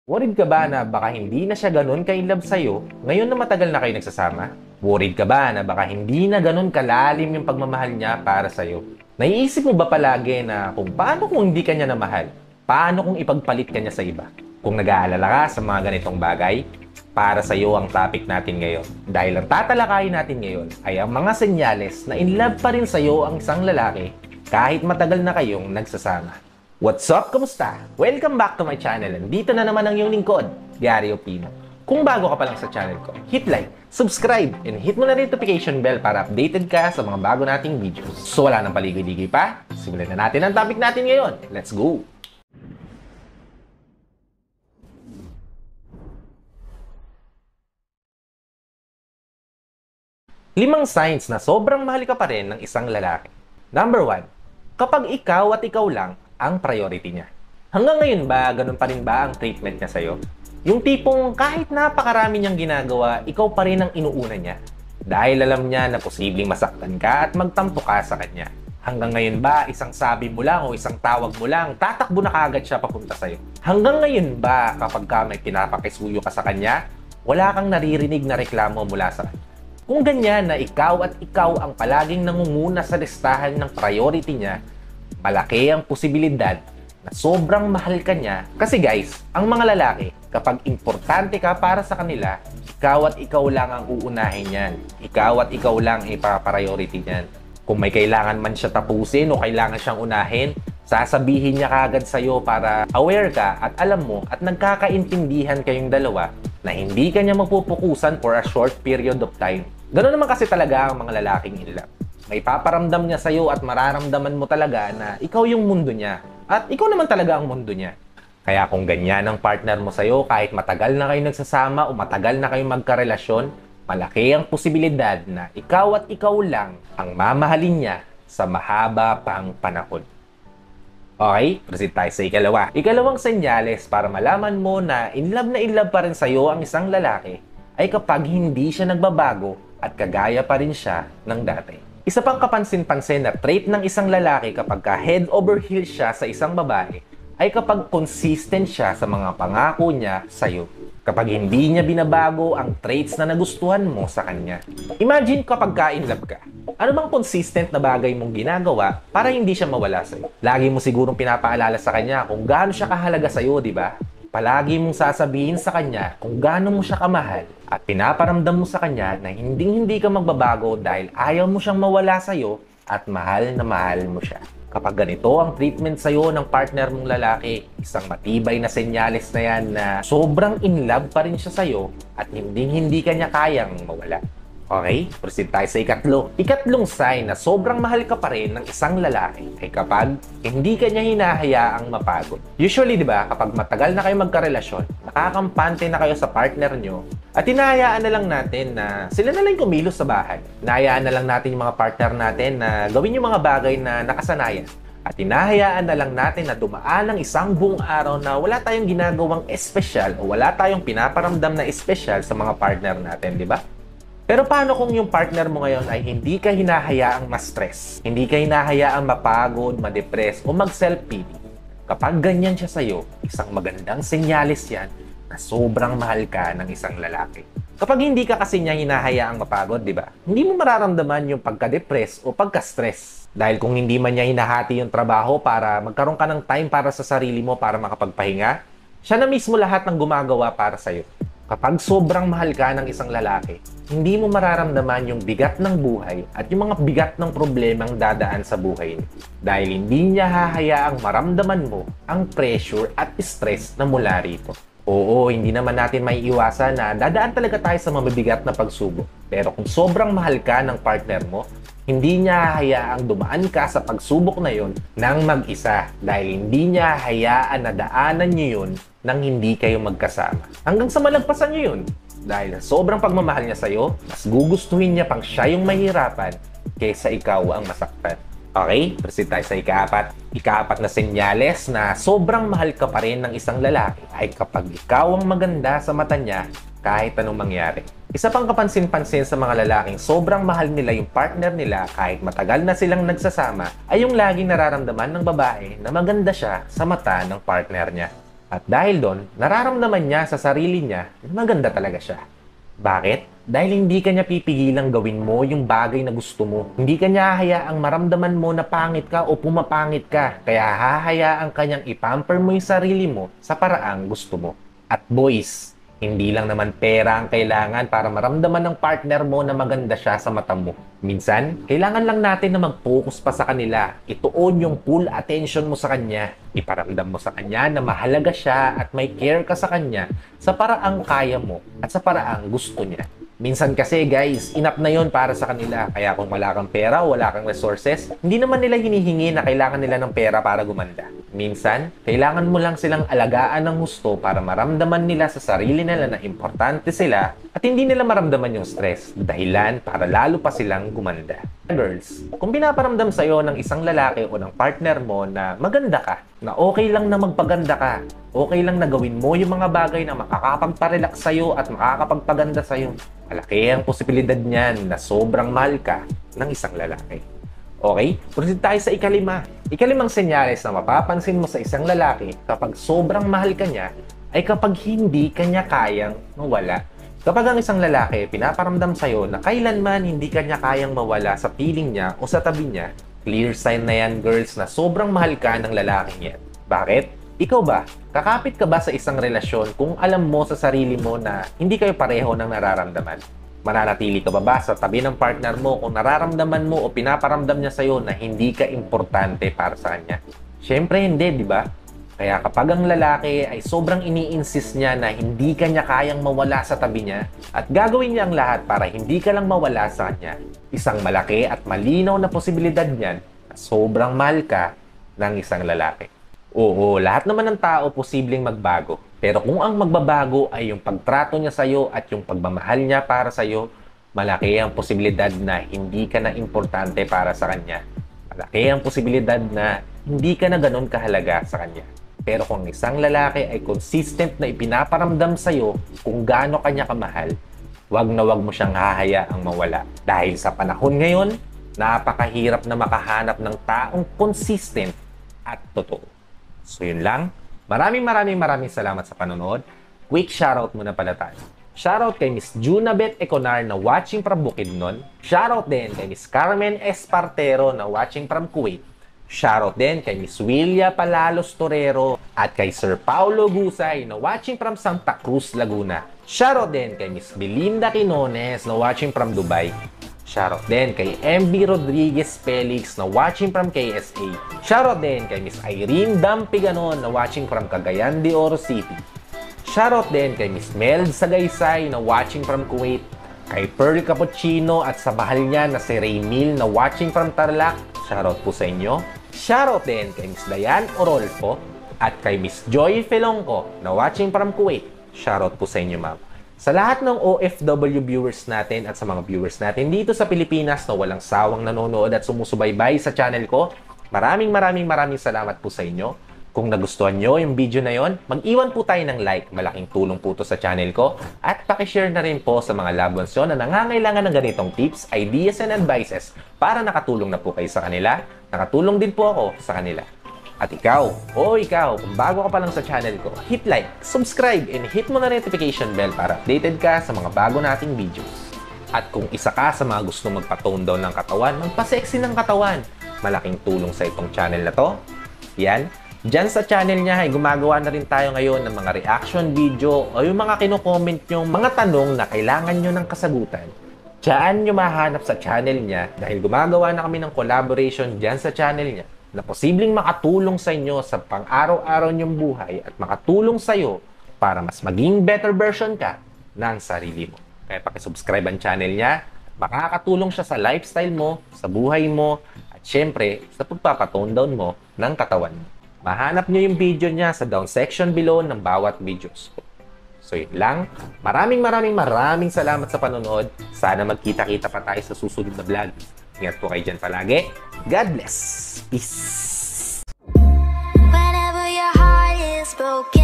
Worried ka ba na baka hindi na siya ganun ka-inlove sa'yo ngayon na matagal na kayo nagsasama? Worried ka ba na baka hindi na ganun kalalim yung pagmamahal niya para sa'yo? Naiisip mo ba palagi na kung paano kung hindi ka niya namahal? Paano kung ipagpalit ka niya sa iba? Kung nag-aalala ka sa mga ganitong bagay, para sa'yo ang topic natin ngayon. Dahil ang tatalakayin natin ngayon ay ang mga senyales na in love pa rin sa'yo ang isang lalaki kahit matagal na kayong nagsasama. What's up? Kamusta? Welcome back to my channel. Dito na naman ang iyong lingkod, Gary Opino. Kung bago ka pa lang sa channel ko, hit like, subscribe, and hit mo na rin notification bell para updated ka sa mga bago nating videos. So wala nang paligoy-ligoy pa, simulan na natin ang topic natin ngayon. Let's go! Limang signs na sobrang mahal ka pa rin ng isang lalaki. Number 1, kapag ikaw at ikaw lang ang priority niya. Hanggang ngayon ba, ganun pa rin ba ang treatment niya sa'yo? Yung tipong kahit napakarami niyang ginagawa, ikaw pa rin ang inuuna niya. Dahil alam niya na posibleng masaktan ka at magtampo ka sa kanya. Hanggang ngayon ba, isang sabi mo lang o isang tawag mo lang, tatakbo na kaagad siya papunta sa'yo? Hanggang ngayon ba, kapag ka may pinapakisuyo ka sa kanya, wala kang naririnig na reklamo mula sa kanya? Kung ganyan na ikaw at ikaw ang palaging nangunguna sa listahan ng priority niya, malaki ang posibilidad na sobrang mahal ka niya. Kasi guys, ang mga lalaki, kapag importante ka para sa kanila, ikaw at ikaw lang ang uunahin niyan. Ikaw at ikaw lang ay priority niyan. Kung may kailangan man siya tapusin o kailangan siyang unahin, sasabihin niya kaagad sa'yo para aware ka at alam mo at nagkakaintindihan kayong dalawa na hindi ka niya mapupukusan for a short period of time. Ganoon naman kasi talaga ang mga lalaking in love. May paparamdam niya sa'yo at mararamdaman mo talaga na ikaw yung mundo niya. At ikaw naman talaga ang mundo niya. Kaya kung ganyan ang partner mo sa'yo, kahit matagal na kayo nagsasama o matagal na kayo magkarelasyon, malaki ang posibilidad na ikaw at ikaw lang ang mamahalin niya sa mahaba pang panahon. Okay, proceed tayo sa ikalawa. Ikalawang senyales para malaman mo na in love pa rin sa'yo ang isang lalaki ay kapag hindi siya nagbabago at kagaya pa rin siya ng dati. Isa pang kapansin-pansin na trait ng isang lalaki kapag head over heels siya sa isang babae ay kapag consistent siya sa mga pangako niya sa'yo. Kapag hindi niya binabago ang traits na nagustuhan mo sa kanya. Imagine kapag in love ka. Ano bang consistent na bagay mong ginagawa para hindi siya mawala sa'yo? Lagi mo sigurong pinapaalala sa kanya kung gaano siya kahalaga sa'yo, di ba? Palagi mong sasabihin sa kanya kung gaano mo siya kamahal at pinaparamdam mo sa kanya na hindi ka magbabago dahil ayaw mo siyang mawala sa'yo at mahal na mahal mo siya. Kapag ganito ang treatment sa'yo ng partner mong lalaki, isang matibay na senyales na yan na sobrang in love pa rin siya sa'yo at hindi ka niya kayang mawala. Okay, proceed tayo sa ikatlo. Ikatlong sign na sobrang mahal ka pa rin ng isang lalaki ay kapag hindi ka niya hinahayaang mapagod. Usually, di ba, kapag matagal na kayo magkarelasyon, nakakampante na kayo sa partner nyo, at hinahayaan na lang natin na sila na lang kumilos sa bahay. Hinahayaan na lang natin yung mga partner natin na gawin yung mga bagay na nakasanayan. At hinahayaan na lang natin na dumaan ng isang buong araw na wala tayong ginagawang espesyal o wala tayong pinaparamdam na espesyal sa mga partner natin, di ba? Pero paano kung yung partner mo ngayon ay hindi ka hinahayaang ma-stress? Hindi ka hinahayaang mapagod, ma-depress o mag-self-pity? Kapag ganyan siya sa'yo, isang magandang senyales yan na sobrang mahal ka ng isang lalaki. Kapag hindi ka kasi niya hinahayaang mapagod, di ba? Hindi mo mararamdaman yung pagka-depress o pagka-stress. Dahil kung hindi man niya hinahati yung trabaho para magkaroon ka ng time para sa sarili mo para makapagpahinga, siya na mismo lahat ng gumagawa para sa'yo. Kapag sobrang mahal ka ng isang lalaki, hindi mo mararamdaman yung bigat ng buhay at yung mga bigat ng problemang dadaan sa buhay niyo. Dahil hindi niya hahayaang maramdaman mo ang pressure at stress na mula rito. Oo, hindi naman natin may iwasan na dadaan talaga tayo sa mabibigat na pagsubok. Pero kung sobrang mahal ka ng partner mo, hindi niya hahayaang dumaan ka sa pagsubok na yon nang mag-isa dahil hindi niya hahayaan na daanan niyo yun nang hindi kayo magkasama. Hanggang sa malagpasan niyo yun. Dahil sobrang pagmamahal niya sa'yo, mas gugustuhin niya pang siya yung mahirapan kaysa ikaw ang masaktan. Okay, proceed tayo sa ikaapat. Ikaapat na senyales na sobrang mahal ka pa rin ng isang lalaki ay kapag ikaw ang maganda sa mata niya kahit anong mangyari. Isa pang kapansin-pansin sa mga lalaking sobrang mahal nila yung partner nila kahit matagal na silang nagsasama ay yung laging nararamdaman ng babae na maganda siya sa mata ng partner niya. At dahil doon, nararamdaman niya sa sarili niya na maganda talaga siya. Bakit? Dahil hindi ka niya pipigilang gawin mo yung bagay na gusto mo. Hindi ka niya hahayaang maramdaman mo na pangit ka o pumapangit ka. Kaya hahayaan ka niyang ipamper mo yung sarili mo sa paraang gusto mo. At boys, hindi lang naman pera ang kailangan para maramdaman ng partner mo na maganda siya sa mata mo. Minsan, kailangan lang natin na mag-focus pa sa kanila. Ituon yung full attention mo sa kanya. Iparamdam mo sa kanya na mahalaga siya at may care ka sa kanya sa paraang kaya mo at sa paraang gusto niya. Minsan kasi guys, enough na yon para sa kanila. Kaya kung wala kang pera o wala kang resources, hindi naman nila hinihingi na kailangan nila ng pera para gumanda. Minsan, kailangan mo lang silang alagaan ng gusto para maramdaman nila sa sarili nila na importante sila at hindi nila maramdaman yung stress. Dahilan para lalo pa silang gumanda. Girls, kung pinaparamdam sa'yo ng isang lalaki o ng partner mo na maganda ka, na okay lang na magpaganda ka, okay lang na gawin mo yung mga bagay na makakapagparelax sa'yo at makakapagpaganda sa'yo, malaki ang posibilidad niyan na sobrang mahal ka ng isang lalaki. Okay? Proceed tayo sa ikalima. Ikalimang senyales na mapapansin mo sa isang lalaki kapag sobrang mahal ka niya ay kapag hindi ka niya kayang mawala. Kapag ang isang lalaki pinaparamdam sa'yo na kailanman hindi ka niya kayang mawala sa piling niya o sa tabi niya, clear sign na yan, girls, na sobrang mahal ka ng lalaking yan. Bakit? Ikaw ba? Kakapit ka ba sa isang relasyon kung alam mo sa sarili mo na hindi kayo pareho ng nararamdaman? Mananatili ka ba sa tabi ng partner mo kung nararamdaman mo o pinaparamdam niya sa'yo na hindi ka importante para sa kanya? Siyempre hindi, di ba? Kaya kapag ang lalaki ay sobrang ini-insist niya na hindi ka niya kayang mawala sa tabi niya at gagawin niya ang lahat para hindi ka lang mawala sa kanya, isang malaki at malinaw na posibilidad niyan na sobrang mahal ka ng isang lalaki. Oo, lahat naman ng tao posibleng magbago. Pero kung ang magbabago ay yung pagtrato niya sa'yo at yung pagmamahal niya para sa'yo, malaki ang posibilidad na hindi ka na importante para sa kanya. Malaki ang posibilidad na hindi ka na ganun kahalaga sa kanya. Pero kung isang lalaki ay consistent na ipinaparamdam sa'yo kung gaano kanya kamahal, wag na wag mo siyang hahayaang mawala. Dahil sa panahon ngayon, napakahirap na makahanap ng taong consistent at totoo. So yun lang. Maraming salamat sa panonood. Quick shoutout muna pala tayo. Shoutout kay Miss Junabeth Econar na watching from Bukidnon. Shoutout din kay Miss Carmen Espartero na watching from Kuwait. Shoutout din kay Miss Willia Palalos Torero at kay Sir Paulo Gusay na watching from Santa Cruz, Laguna. Shoutout din kay Miss Belinda Quinones na watching from Dubai. Shoutout din kay MB Rodriguez Felix na watching from KSA. Shoutout din kay Miss Irene Dampiganon na watching from Cagayan de Oro City. Shoutout din kay Miss Mel Sagaysay na watching from Kuwait. Kay Pearl Cappuccino at sa bahal niya na si Raymil na watching from Tarlac. Shoutout po sa inyo. Shoutout din kay Miss Dayan Orolfo at kay Miss Joy Felongco na watching from Kuwait. Shoutout po sa inyo, ma'am. Sa lahat ng OFW viewers natin at sa mga viewers natin dito sa Pilipinas na walang sawang nanonood at sumusubaybay sa channel ko, maraming salamat po sa inyo. Kung nagustuhan nyo yung video na yon, mag-iwan po tayo ng like. Malaking tulong po to sa channel ko. At pakishare na rin po sa mga loved ones nyo na nangangailangan ng ganitong tips, ideas, and advices para nakatulong na po kayo sa kanila. Nakatulong din po ako sa kanila. At ikaw, kung bago ka pa lang sa channel ko, hit like, subscribe, and hit mo na notification bell para updated ka sa mga bago nating videos. At kung isa ka sa mga gusto magpa-tone down ng katawan, magpa-sexy ng katawan, malaking tulong sa itong channel na to. Yan. Diyan sa channel niya ay gumagawa na rin tayo ngayon ng mga reaction video o yung mga kino-comment yung mga tanong na kailangan nyo ng kasagutan. Diyan nyo mahanap sa channel niya dahil gumagawa na kami ng collaboration diyan sa channel niya na posibleng makatulong sa inyo sa pang-araw-araw niyong buhay at makatulong sa iyo para mas maging better version ka ng sarili mo. Kaya pakisubscribe ang channel niya, makakatulong siya sa lifestyle mo, sa buhay mo, at syempre sa pagpapatone down mo ng katawan mo. Mahanap niyo yung video niya sa down section below ng bawat videos ko. So yun lang. Maraming salamat sa panonood. Sana magkita-kita pa tayo sa susunod na vlog. Ingat po kayo dyan palagi. God bless. Peace. Whenever your heart is broken.